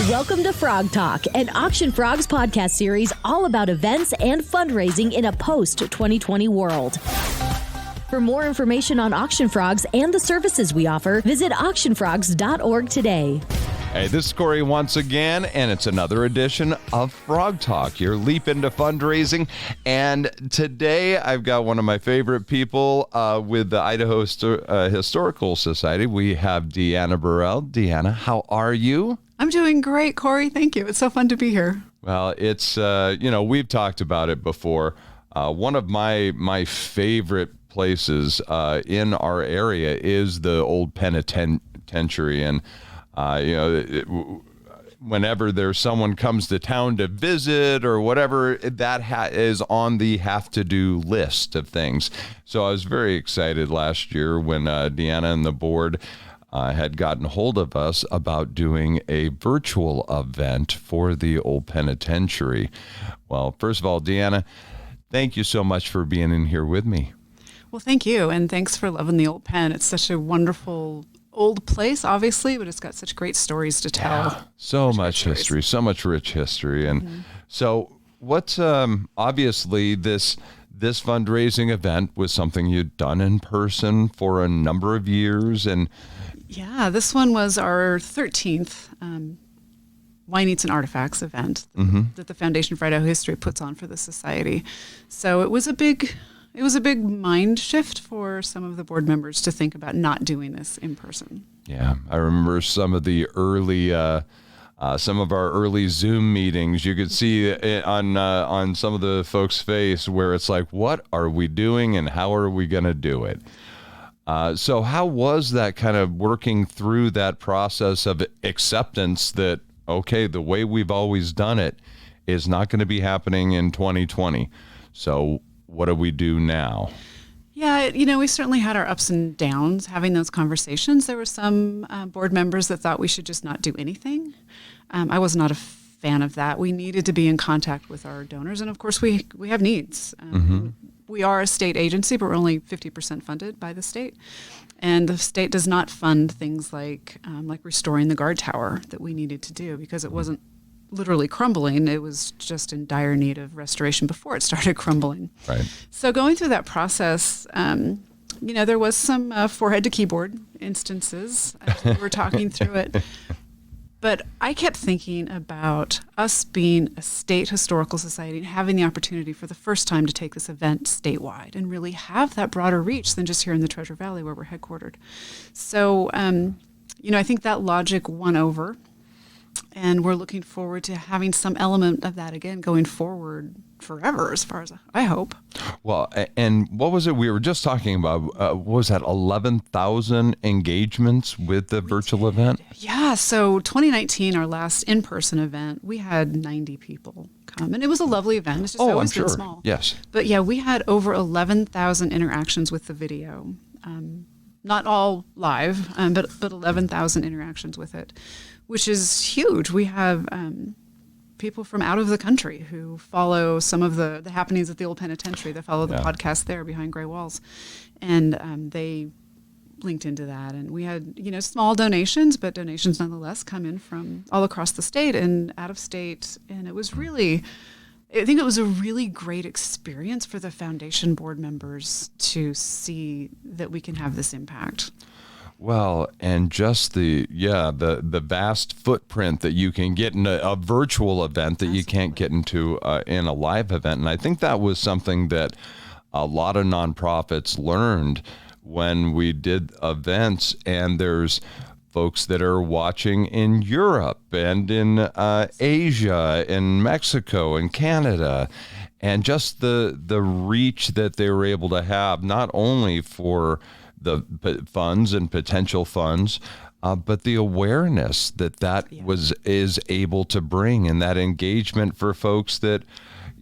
Welcome to Frog Talk, an Auction Frogs podcast series all about events and fundraising in a post-2020 world. For more information on Auction Frogs and the services we offer, visit auctionfrogs.org today. Hey, this is Corey once again, and it's another edition of Frog Talk, your leap into fundraising. And today I've got one of my favorite people with the Idaho Historical Society. We have Deanna Burrell. Deanna, how are you? I'm doing great, Corey. Thank you. It's so fun to be here. Well, it's, we've talked about it before. One of my favorite places in our area is the old penitentiary. And whenever there's someone comes to town to visit or whatever, that is on the have-to-do list of things. So I was very excited last year when Deanna and the board had gotten hold of us about doing a virtual event for the old penitentiary. Well, first of all, Deanna, thank you so much for being in here with me. Well, thank you, and thanks for loving the old pen. It's such a wonderful old place, obviously, but it's got such great stories to tell. Yeah, so much history, so much rich history. And so what's obviously this fundraising event was something you'd done in person for a number of years. And yeah, this one was our 13th Wine, Eats, and Artifacts event that the Foundation for Idaho History puts on for the Society. So it was a big mind shift for some of the board members to think about not doing this in person. Yeah, I remember some of the early, some of our early Zoom meetings. You could see it on some of the folks' face where it's like, what are we doing and how are we going to do it? So how was that kind of working through that process of acceptance that, okay, the way we've always done it is not going to be happening in 2020. So what do we do now? Yeah, we certainly had our ups and downs having those conversations. There were some board members that thought we should just not do anything. I was not a fan of that. We needed to be in contact with our donors. And of course, we have needs. We are a state agency, but we're only 50% funded by the state. And the state does not fund things like restoring the guard tower that we needed to do because it wasn't literally crumbling. It was just in dire need of restoration before it started crumbling. Right. So going through that process, there was some forehead to keyboard instances as we were talking through it. But I kept thinking about us being a state historical society and having the opportunity for the first time to take this event statewide and really have that broader reach than just here in the Treasure Valley where we're headquartered. So, I think that logic won over. And we're looking forward to having some element of that again going forward forever, as far as I hope. Well, and what was it we were just talking about? What was that, 11,000 engagements with the virtual event? Yeah, so 2019, our last in-person event, we had 90 people come. And it was a lovely event. It's just always been small. Yes. But yeah, we had over 11,000 interactions with the video. Not all live, but 11,000 interactions with it, which is huge. We have people from out of the country who follow some of the happenings at the old penitentiary. They follow the podcast there behind gray walls, and they linked into that. And we had small donations, but donations nonetheless come in from all across the state and out of state. And it was really, I think it was a really great experience for the foundation board members to see that we can have this impact. Well, and just the vast footprint that you can get in a virtual event that you can't get into in a live event. And I think that was something that a lot of nonprofits learned when we did events. And there's folks that are watching in Europe and in Asia, in Mexico and Canada, and just the reach that they were able to have, not only for the funds and potential funds, but the awareness that is able to bring, and that engagement for folks that,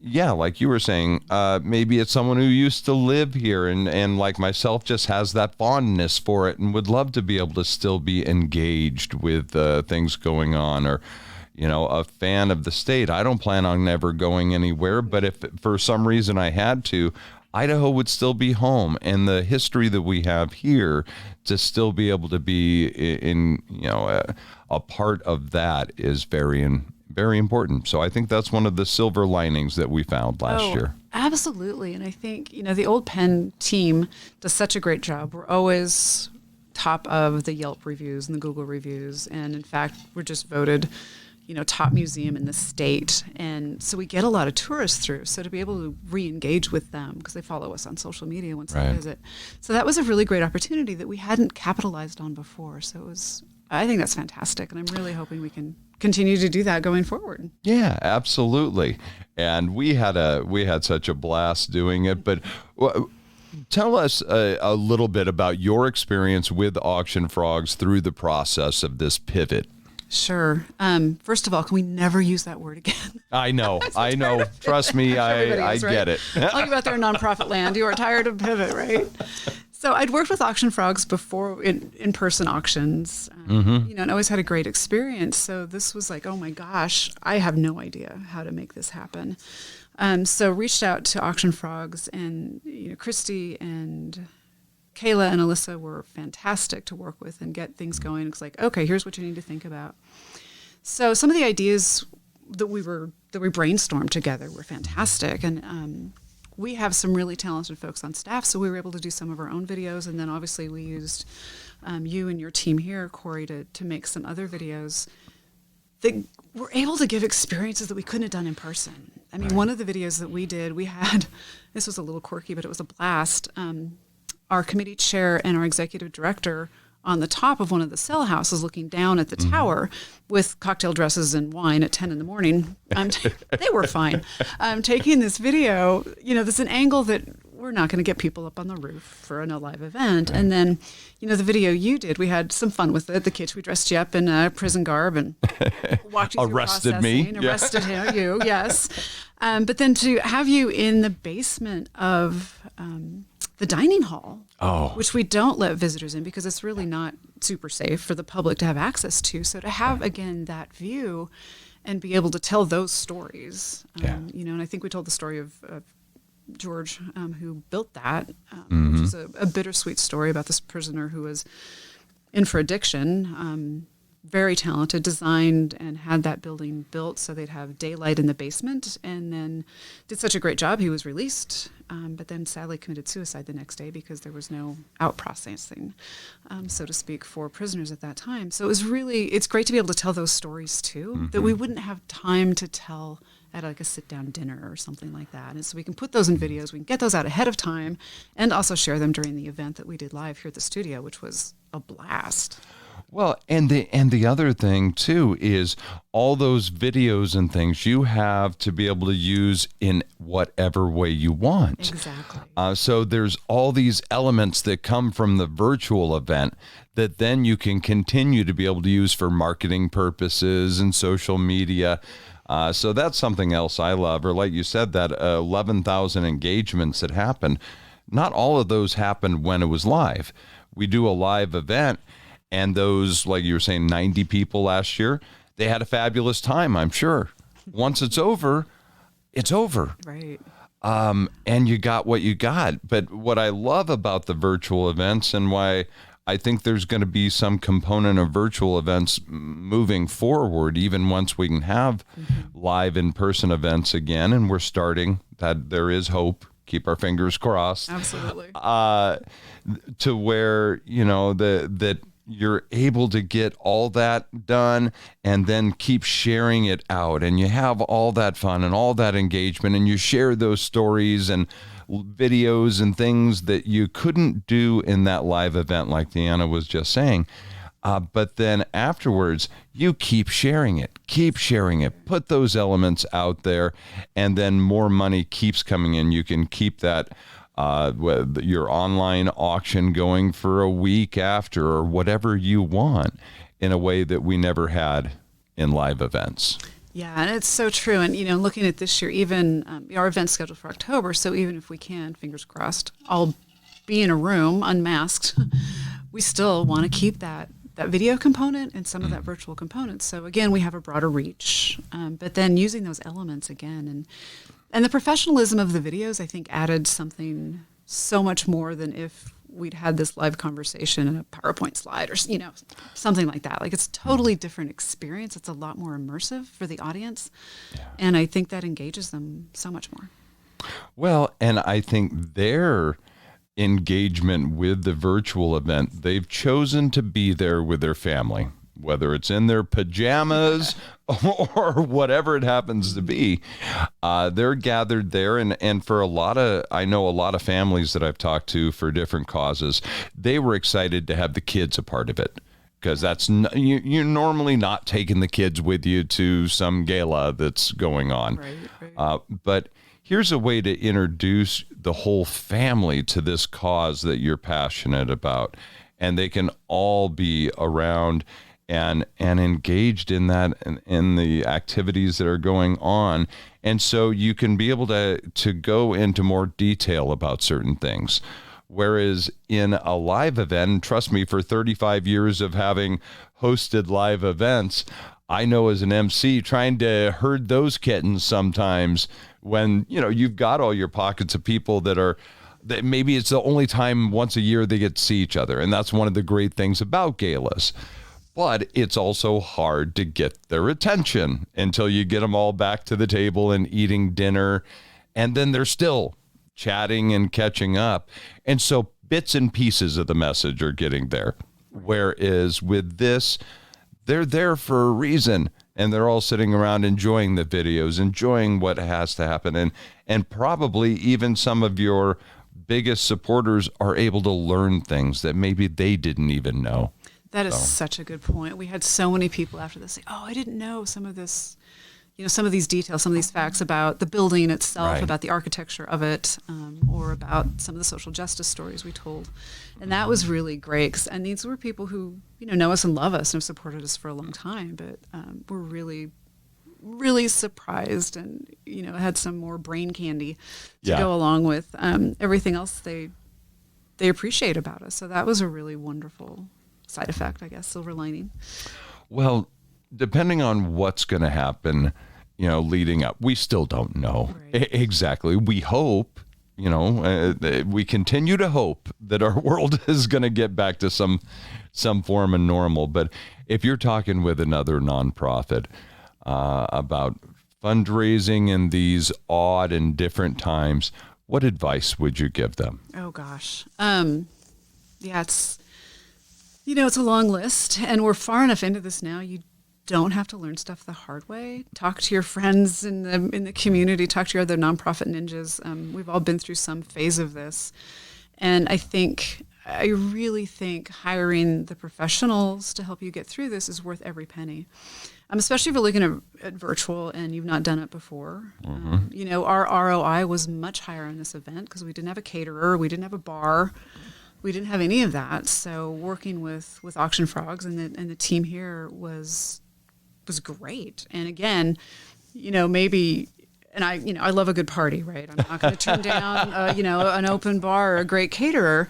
like you were saying, maybe it's someone who used to live here and like myself just has that fondness for it and would love to be able to still be engaged with things going on, or a fan of the state. I don't plan on ever going anywhere, but if for some reason I had to, Idaho would still be home, and the history that we have here to still be able to be a part of that is very important. So I think that's one of the silver linings that we found last year. Absolutely. And I think, the Old Penn team does such a great job. We're always top of the Yelp reviews and the Google reviews. And in fact, we're just voted, top museum in the state. And so we get a lot of tourists through. So to be able to re-engage with them, because they follow us on social media once they visit. So that was a really great opportunity that we hadn't capitalized on before. So I think that's fantastic. And I'm really hoping we can continue to do that going forward. Yeah, absolutely. And we had such a blast doing it. But tell us a little bit about your experience with Auction Frogs through the process of this pivot. Sure. First of all, can we never use that word again? I know. Trust me, I get it. Talking about their nonprofit land, you are tired of pivot, right? So I'd worked with Auction Frogs before in-person auctions, and always had a great experience. So this was like, oh my gosh, I have no idea how to make this happen. So reached out to Auction Frogs, and Christy and Kayla and Alyssa were fantastic to work with and get things going. It's like, okay, here's what you need to think about. So some of the ideas that we brainstormed together were fantastic, and we have some really talented folks on staff, so we were able to do some of our own videos, and then obviously we used you and your team here, Corey, to make some other videos that were able to give experiences that we couldn't have done in person. I mean, one of the videos that we did, this was a little quirky, but it was a blast. Our committee chair and our executive director on the top of one of the cell houses looking down at the tower with cocktail dresses and wine at 10 in the morning. They were fine. Taking this video, there's an angle that we're not going to get people up on the roof for a live event. Right. And then, the video you did, we had some fun with it. The kids, we dressed you up in prison garb and walked you through arrested me. Arrested you, yes. But then to have you in the basement of the dining hall, which we don't let visitors in because it's really not super safe for the public to have access to. So to have, again, that view and be able to tell those stories, and I think we told the story of George, who built that, which is a bittersweet story about this prisoner who was in for addiction, very talented, designed and had that building built so they'd have daylight in the basement, and then did such a great job. He was released, but then sadly committed suicide the next day because there was no out processing, so to speak, for prisoners at that time. So it's great to be able to tell those stories too, that we wouldn't have time to tell at like a sit-down dinner or something like that. And so we can put those in videos, we can get those out ahead of time, and also share them during the event that we did live here at the studio, which was a blast. Well, and the other thing too is all those videos and things you have to be able to use in whatever way you want. Exactly. So there's all these elements that come from the virtual event that then you can continue to be able to use for marketing purposes and social media. So that's something else I love. Or like you said, that 11,000 engagements that happened, not all of those happened when it was live. We do a live event, and those, like you were saying, 90 people last year, they had a fabulous time, I'm sure. Once it's over, it's over. Right. And you got what you got. But what I love about the virtual events, and why I think there's going to be some component of virtual events moving forward, even once we can have live in-person events again, and we're starting, that there is hope. Keep our fingers crossed. Absolutely. To where, that you're able to get all that done and then keep sharing it out, and you have all that fun and all that engagement, and you share those stories and videos and things that you couldn't do in that live event, like Deanna was just saying. But then afterwards, you keep sharing it, put those elements out there, and then more money keeps coming in. You can keep that your online auction going for a week after, or whatever you want, in a way that we never had in live events. Yeah, and it's so true. And, looking at this year, even our event's scheduled for October, so even if we can, fingers crossed, I'll be in a room unmasked, we still want to keep that video component and some of that virtual component. So again, we have a broader reach, but then using those elements again. And the professionalism of the videos, I think, added something so much more than if we'd had this live conversation in a PowerPoint slide or, something like that. Like, it's a totally different experience. It's a lot more immersive for the audience. Yeah. And I think that engages them so much more. Well, and I think their engagement with the virtual event, they've chosen to be there with their family, whether it's in their pajamas or whatever it happens to be. They're gathered there. And for I know a lot of families that I've talked to for different causes, they were excited to have the kids a part of it. Because you're normally not taking the kids with you to some gala that's going on. Right. But here's a way to introduce the whole family to this cause that you're passionate about. And they can all be around and engaged in that and in the activities that are going on. And so you can be able to go into more detail about certain things. Whereas in a live event, trust me, for 35 years of having hosted live events, I know as an MC, trying to herd those kittens sometimes when, you've got all your pockets of people that maybe it's the only time once a year they get to see each other. And that's one of the great things about galas. But it's also hard to get their attention until you get them all back to the table and eating dinner. And then they're still chatting and catching up. And so bits and pieces of the message are getting there. Whereas with this, they're there for a reason. And they're all sitting around enjoying the videos, enjoying what has to happen. And probably even some of your biggest supporters are able to learn things that maybe they didn't even know. That is such a good point. We had so many people after this say, I didn't know some of this, some of these details, some of these facts about the building itself, right, about the architecture of it, or about some of the social justice stories we told. And that was really great. And these were people who, know us and love us and have supported us for a long time, but were really, really surprised and, had some more brain candy to go along with everything else they appreciate about us. So that was a really wonderful side effect, I guess, silver lining. Well, Depending on what's going to happen, leading up, we still don't know exactly. We hope, we continue to hope that our world is going to get back to some form of normal. But if you're talking with another nonprofit about fundraising in these odd and different times, what advice would you give them? Oh gosh, it's a long list, and we're far enough into this now. You don't have to learn stuff the hard way. Talk to your friends in the community. Talk to your other nonprofit ninjas. We've all been through some phase of this, and I really think hiring the professionals to help you get through this is worth every penny. Especially if you're looking at virtual and you've not done it before. Mm-hmm. Our ROI was much higher in this event because we didn't have a caterer, we didn't have a bar. We didn't have any of that, so working with Auction Frogs and the team here was great. And again, maybe, and I love a good party, right? I'm not going to turn down, an open bar or a great caterer,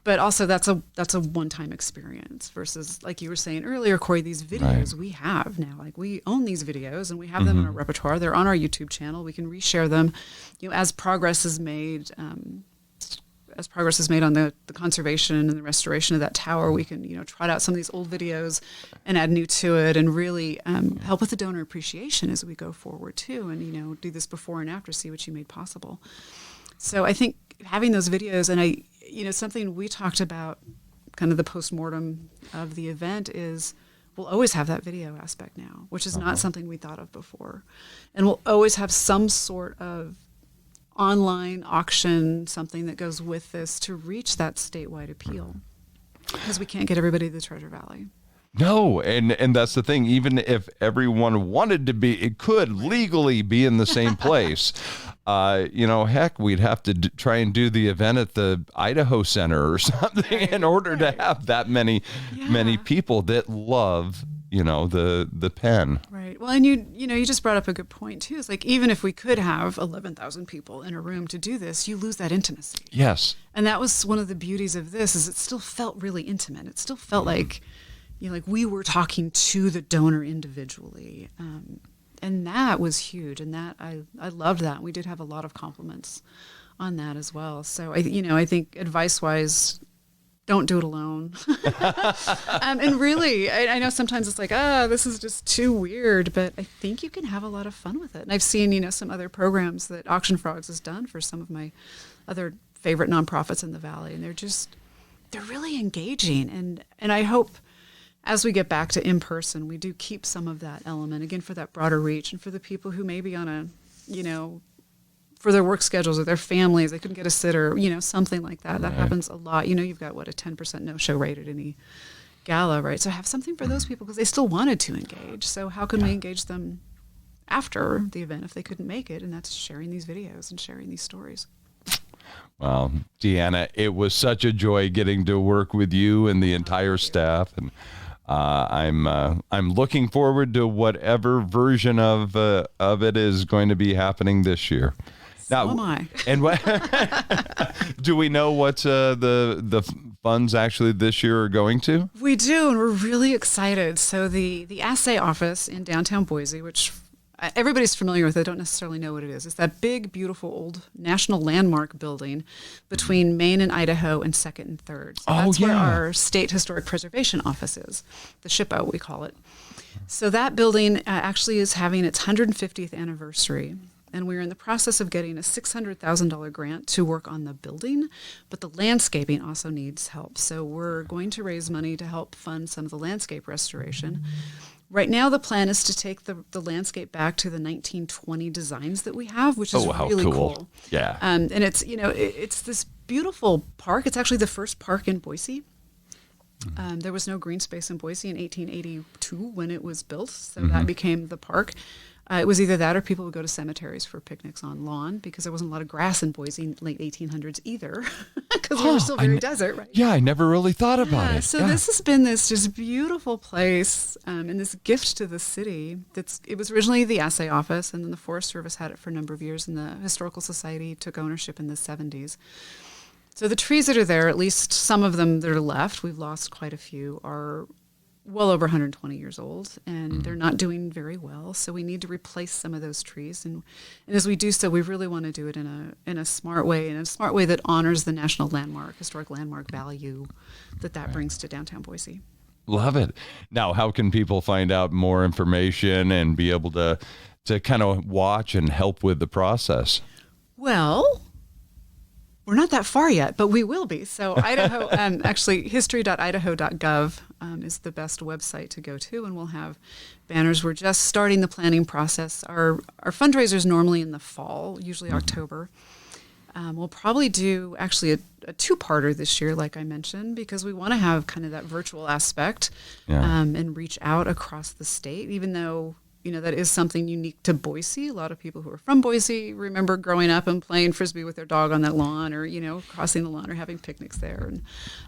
but also that's a one-time experience versus, like you were saying earlier, Corey, these videos we have now, like we own these videos and we have them in our repertoire. They're on our YouTube channel. We can reshare them, as progress is made. As progress is made on the conservation and the restoration of that tower, we can, trot out some of these old videos and add new to it and really help with the donor appreciation as we go forward too. And, do this before and after, see what you made possible. So I think having those videos and something we talked about kind of the postmortem of the event is we'll always have that video aspect now, which is not something we thought of before. And we'll always have some sort of online auction, something that goes with this to reach that statewide appeal, because we can't get everybody to the Treasure Valley. No, and that's the thing. Even if everyone wanted to be, it could legally be in the same place. Heck, we'd have to try and do the event at the Idaho Center or something in order to have that many people that love, the pen. Right. Well, and you just brought up a good point too. It's like, even if we could have 11,000 people in a room to do this, you lose that intimacy. Yes. And that was one of the beauties of this, is it still felt really intimate. It still felt like, like we were talking to the donor individually. And that was huge. And that I loved that. We did have a lot of compliments on that as well. So I think advice-wise, don't do it alone. And really, I know sometimes it's like, this is just too weird, but I think you can have a lot of fun with it. And I've seen, some other programs that Auction Frogs has done for some of my other favorite nonprofits in the Valley. And they're really engaging. And I hope as we get back to in-person, we do keep some of that element, again, for that broader reach and for the people who may be on a, for their work schedules or their families, they couldn't get a sitter, something like that. That happens a lot. You've got, a 10% no-show rate at any gala, right? So have something for those people because they still wanted to engage. So how can we engage them after the event if they couldn't make it? And that's sharing these videos and sharing these stories. Well, Deanna, it was such a joy getting to work with you and the entire staff. And I'm looking forward to whatever version of it is going to be happening this year. So am I. And do we know what the funds actually this year are going to? We do, and we're really excited. So the assay office in downtown Boise, which everybody's familiar with, I don't necessarily know what it is. It's that big, beautiful old national landmark building between Maine and Idaho and 2nd and 3rd. So that's where our State Historic Preservation Office is, the SHPO, we call it. So that building actually is having its 150th anniversary. And we're in the process of getting a $600,000 grant to work on the building, but the landscaping also needs help. So we're going to raise money to help fund some of the landscape restoration. Right now, the plan is to take the landscape back to the 1920 designs that we have, which is really cool. Yeah. And it's, it's this beautiful park. It's actually the first park in Boise. There was no green space in Boise in 1882 when it was built, so that became the park. It was either that or people would go to cemeteries for picnics on lawn because there wasn't a lot of grass in Boise in the late 1800s either because we were still very desert, right? Yeah, I never really thought about it. So this has been this just beautiful place and this gift to the city. It was originally the assay office, and then the Forest Service had it for a number of years, and the Historical Society took ownership in the 70s. So the trees that are there, at least some of them that are left, we've lost quite a few, are well over 120 years old, and they're not doing very well. So we need to replace some of those trees. And as we do so, we really want to do it in a smart way, that honors the national historic landmark value that brings to downtown Boise. Love it. Now, how can people find out more information and be able to kind of watch and help with the process? Well, we're not that far yet, but we will be. So Idaho, actually history.idaho.gov is the best website to go to, and we'll have banners. We're just starting the planning process. Our fundraiser is normally in the fall, usually October. We'll probably do actually a two-parter this year, like I mentioned, because we want to have kind of that virtual aspect and reach out across the state, even though that is something unique to Boise. A lot of people who are from Boise remember growing up and playing Frisbee with their dog on that lawn or, crossing the lawn or having picnics there.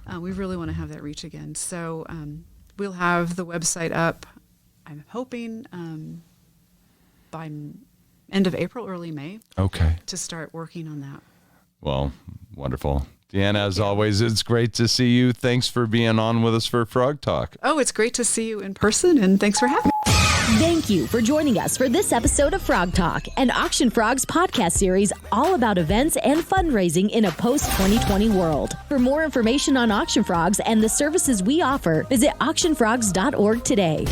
And we really want to have that reach again. So we'll have the website up, I'm hoping, by end of April, early May. Okay. To start working on that. Well, wonderful. Deanna, as always, it's great to see you. Thanks for being on with us for Frog Talk. Oh, it's great to see you in person, and thanks for having me. Thank you for joining us for this episode of Frog Talk, an Auction Frogs podcast series all about events and fundraising in a post-2020 world. For more information on Auction Frogs and the services we offer, visit auctionfrogs.org today.